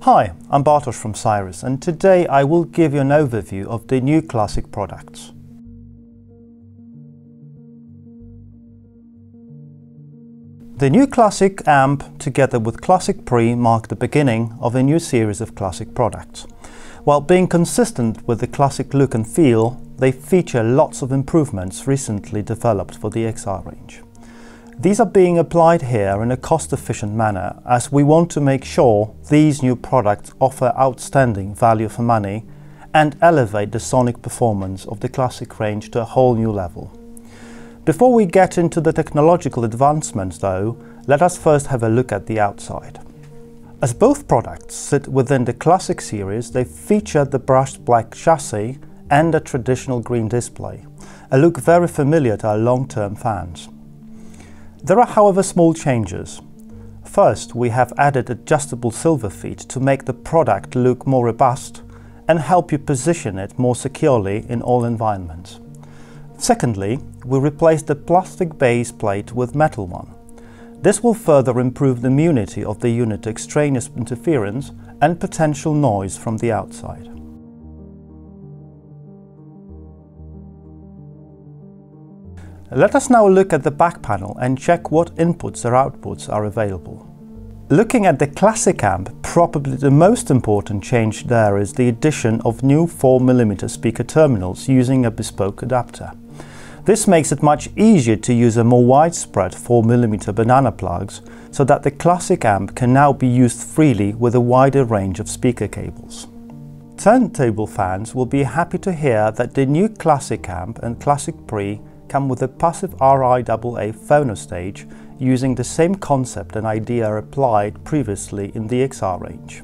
Hi, I'm Bartosz from Cyrus, and today I will give you an overview of the new Classic products. The new Classic amp together with Classic Pre mark the beginning of a new series of Classic products. While being consistent with the Classic look and feel, they feature lots of improvements recently developed for the XR range. These are being applied here in a cost-efficient manner, as we want to make sure these new products offer outstanding value for money and elevate the sonic performance of the Classic range to a whole new level. Before we get into the technological advancements though, let us first have a look at the outside. As both products sit within the Classic series, they feature the brushed black chassis and a traditional green display, a look very familiar to our long-term fans. There are, however, small changes. First, we have added adjustable silver feet to make the product look more robust and help you position it more securely in all environments. Secondly, we replaced the plastic base plate with metal one. This will further improve the immunity of the unit to extraneous interference and potential noise from the outside. Let us now look at the back panel and check what inputs or outputs are available. Looking at the Classic amp, probably the most important change there is the addition of new 4mm speaker terminals using a bespoke adapter. This makes it much easier to use a more widespread 4mm banana plugs, so that the Classic amp can now be used freely with a wider range of speaker cables. Turntable fans will be happy to hear that the new Classic amp and Classic Pre come with a passive RIAA phono stage using the same concept and idea applied previously in the XR range.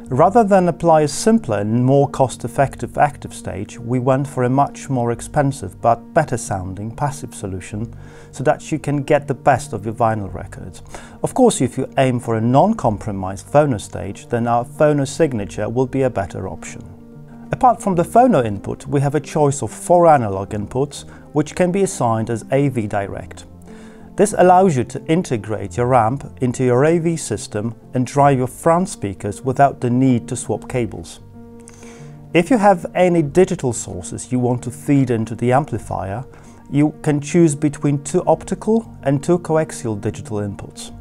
Rather than apply a simpler and more cost-effective active stage, we went for a much more expensive but better sounding passive solution so that you can get the best of your vinyl records. Of course, if you aim for a non-compromised phono stage, then our phono signature will be a better option. Apart from the phono input, we have a choice of 4 analog inputs, which can be assigned as AV Direct. This allows you to integrate your amp into your AV system and drive your front speakers without the need to swap cables. If you have any digital sources you want to feed into the amplifier, you can choose between 2 optical and 2 coaxial digital inputs.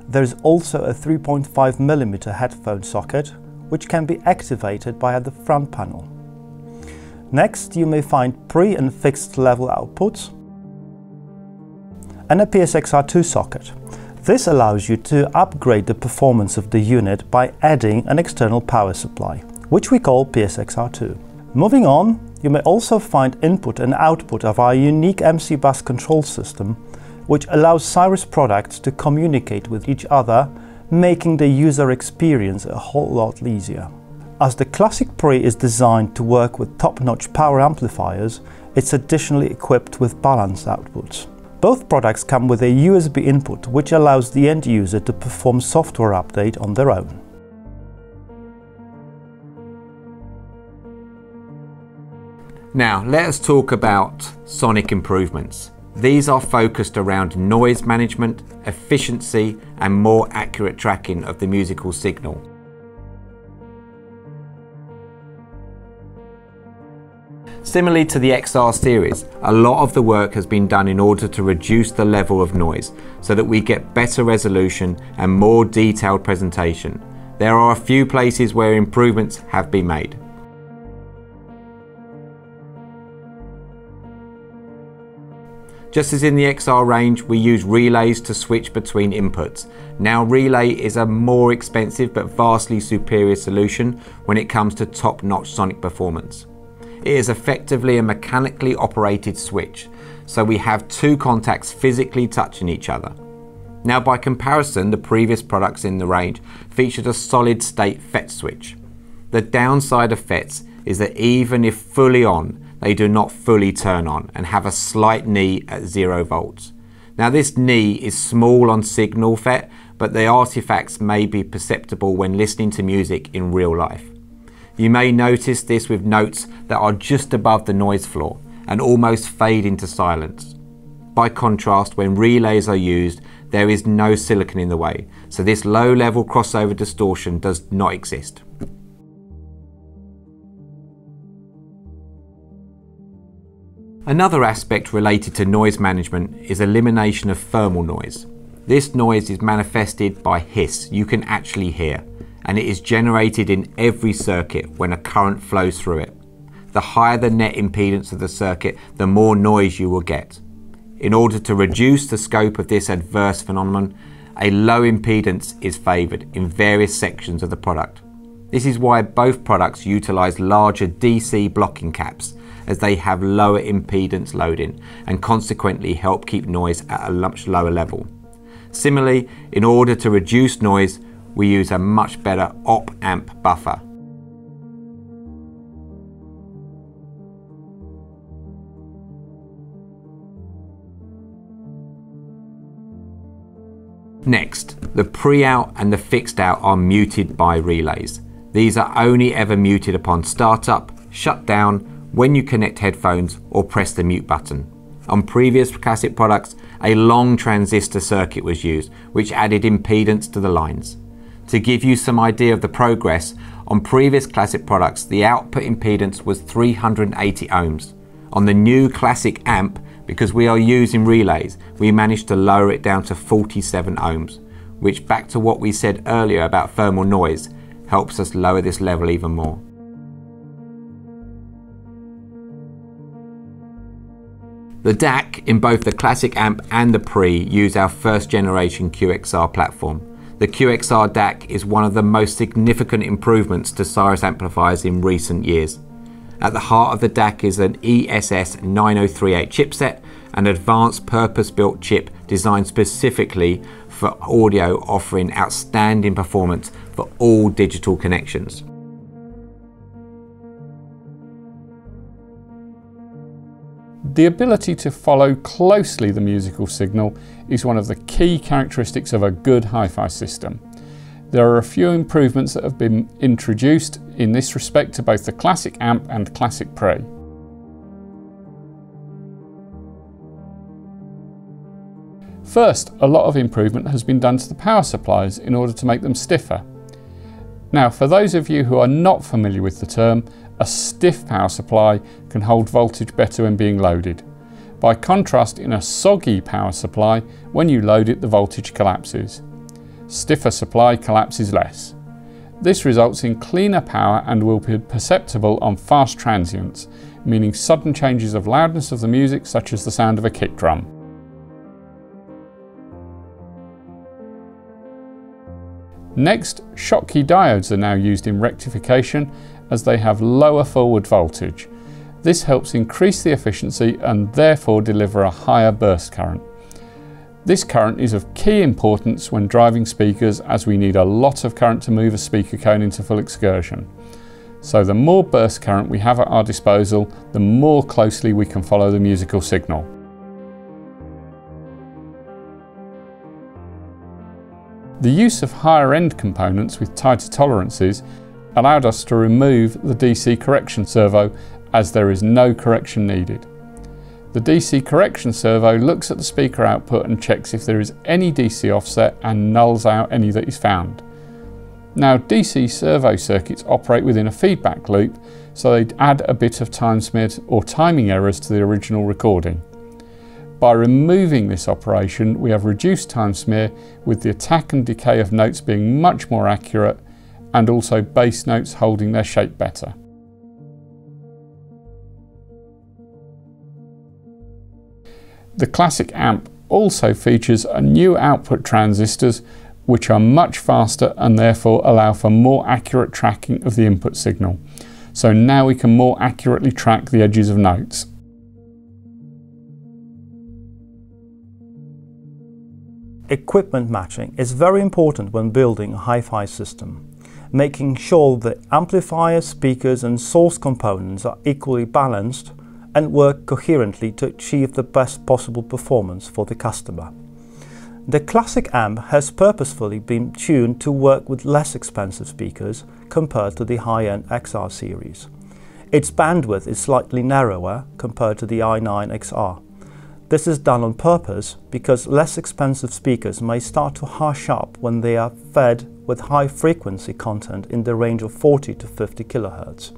There is also a 3.5mm headphone socket, which can be activated via the front panel. Next, you may find pre- and fixed level outputs and a PSXR2 socket. This allows you to upgrade the performance of the unit by adding an external power supply, which we call PSXR2. Moving on, you may also find input and output of our unique MC Bus control system, which allows Cyrus products to communicate with each other, making the user experience a whole lot easier. As the Classic Pre is designed to work with top-notch power amplifiers, it's additionally equipped with balanced outputs. Both products come with a USB input, which allows the end user to perform software update on their own. Now, let us talk about sonic improvements. These are focused around noise management, efficiency, and more accurate tracking of the musical signal. Similarly to the XR series, a lot of the work has been done in order to reduce the level of noise so that we get better resolution and more detailed presentation. There are a few places where improvements have been made. Just as in the XR range, we use relays to switch between inputs. Now, relay is a more expensive but vastly superior solution when it comes to top-notch sonic performance. It is effectively a mechanically operated switch, so we have 2 contacts physically touching each other. Now, by comparison, the previous products in the range featured a solid-state FET switch. The downside of FETs is that even if fully on, they do not fully turn on and have a slight knee at 0 volts. Now, this knee is small on signal FET, but the artifacts may be perceptible when listening to music in real life. You may notice this with notes that are just above the noise floor and almost fade into silence. By contrast, when relays are used, there is no silicon in the way, so this low-level crossover distortion does not exist. Another aspect related to noise management is elimination of thermal noise. This noise is manifested by hiss you can actually hear, and it is generated in every circuit when a current flows through it. The higher the net impedance of the circuit, the more noise you will get. In order to reduce the scope of this adverse phenomenon, a low impedance is favoured in various sections of the product. This is why both products utilise larger DC blocking caps, as they have lower impedance loading and consequently help keep noise at a much lower level. Similarly, in order to reduce noise, we use a much better op-amp buffer. Next, the pre-out and the fixed out are muted by relays. These are only ever muted upon startup, shut down, when you connect headphones or press the mute button. On previous classic products, a long transistor circuit was used, which added impedance to the lines. To give you some idea of the progress, on previous classic products, the output impedance was 380 ohms. On the new classic amp, because we are using relays, we managed to lower it down to 47 ohms, which, back to what we said earlier about thermal noise, helps us lower this level even more. The DAC in both the classic amp and the pre use our first generation QXR platform. The QXR DAC is one of the most significant improvements to Cyrus amplifiers in recent years. At the heart of the DAC is an ESS 9038 chipset, an advanced purpose-built chip designed specifically for audio, offering outstanding performance for all digital connections. The ability to follow closely the musical signal is one of the key characteristics of a good hi-fi system. There are a few improvements that have been introduced in this respect to both the classic amp and classic pre. First, a lot of improvement has been done to the power supplies in order to make them stiffer. Now, for those of you who are not familiar with the term, a stiff power supply can hold voltage better when being loaded. By contrast, in a soggy power supply, when you load it, the voltage collapses. Stiffer supply collapses less. This results in cleaner power and will be perceptible on fast transients, meaning sudden changes of loudness of the music, such as the sound of a kick drum. Next, Schottky diodes are now used in rectification as they have lower forward voltage. This helps increase the efficiency and therefore deliver a higher burst current. This current is of key importance when driving speakers, as we need a lot of current to move a speaker cone into full excursion. So the more burst current we have at our disposal, the more closely we can follow the musical signal. The use of higher end components with tighter tolerances allowed us to remove the DC correction servo, as there is no correction needed. The DC correction servo looks at the speaker output and checks if there is any DC offset and nulls out any that is found. Now, DC servo circuits operate within a feedback loop, so they add a bit of time smear or timing errors to the original recording. By removing this operation, we have reduced time smear, with the attack and decay of notes being much more accurate, and also bass notes holding their shape better. The classic amp also features a new output transistors, which are much faster and therefore allow for more accurate tracking of the input signal. So now we can more accurately track the edges of notes. Equipment matching is very important when building a hi-fi system, making sure that amplifiers, speakers and source components are equally balanced and work coherently to achieve the best possible performance for the customer. The classic amp has purposefully been tuned to work with less expensive speakers compared to the high-end XR series. Its bandwidth is slightly narrower compared to the i9 XR. This is done on purpose because less expensive speakers may start to harsh up when they are fed with high frequency content in the range of 40 to 50 kHz.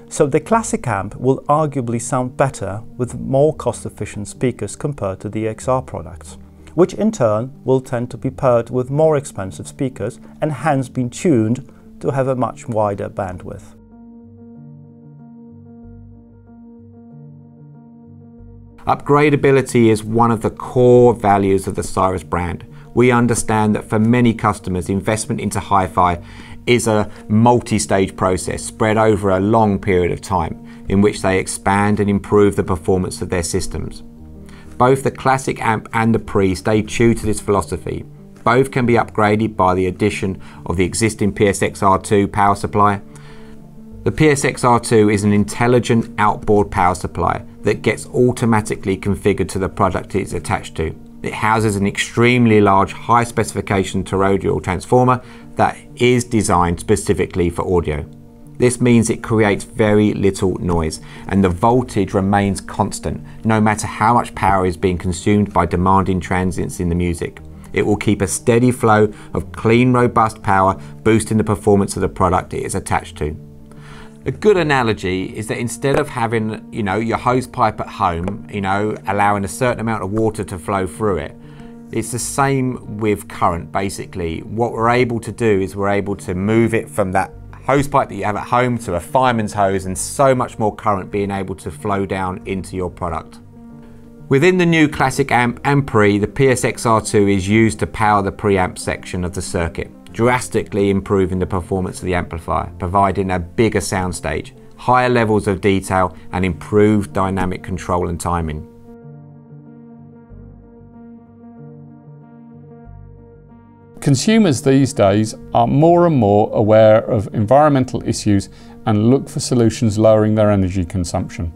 So the classic amp will arguably sound better with more cost-efficient speakers compared to the XR products, which in turn will tend to be paired with more expensive speakers and hence been tuned to have a much wider bandwidth. Upgradability is one of the core values of the Cyrus brand. We understand that for many customers, investment into hi-fi is a multi-stage process spread over a long period of time in which they expand and improve the performance of their systems. Both the classic amp and the Pre stay true to this philosophy. Both can be upgraded by the addition of the existing PSX-R2 power supply. The PSX-R2 is an intelligent outboard power supply that gets automatically configured to the product it's attached to. It houses an extremely large high specification toroidal transformer that is designed specifically for audio. This means it creates very little noise and the voltage remains constant no matter how much power is being consumed by demanding transients in the music. It will keep a steady flow of clean, robust power, boosting the performance of the product it is attached to. A good analogy is that instead of having, your hose pipe at home, allowing a certain amount of water to flow through it, it's the same with current basically. What we're able to do is we're able to move it from that hose pipe that you have at home to a fireman's hose and so much more current being able to flow down into your product. Within the new classic amp and Pre, the PSX-R2 is used to power the preamp section of the circuit, drastically improving the performance of the amplifier, providing a bigger soundstage, higher levels of detail and improved dynamic control and timing. Consumers these days are more and more aware of environmental issues and look for solutions lowering their energy consumption.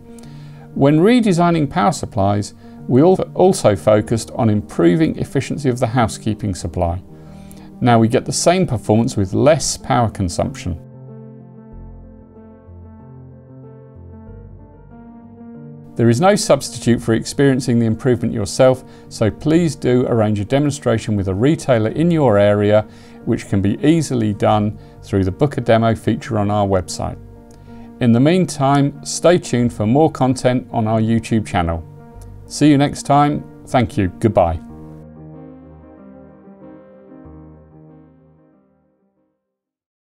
When redesigning power supplies, we also focused on improving efficiency of the housekeeping supply. Now we get the same performance with less power consumption. There is no substitute for experiencing the improvement yourself, so please do arrange a demonstration with a retailer in your area, which can be easily done through the Book a Demo feature on our website. In the meantime, stay tuned for more content on our YouTube channel. See you next time. Thank you. Goodbye.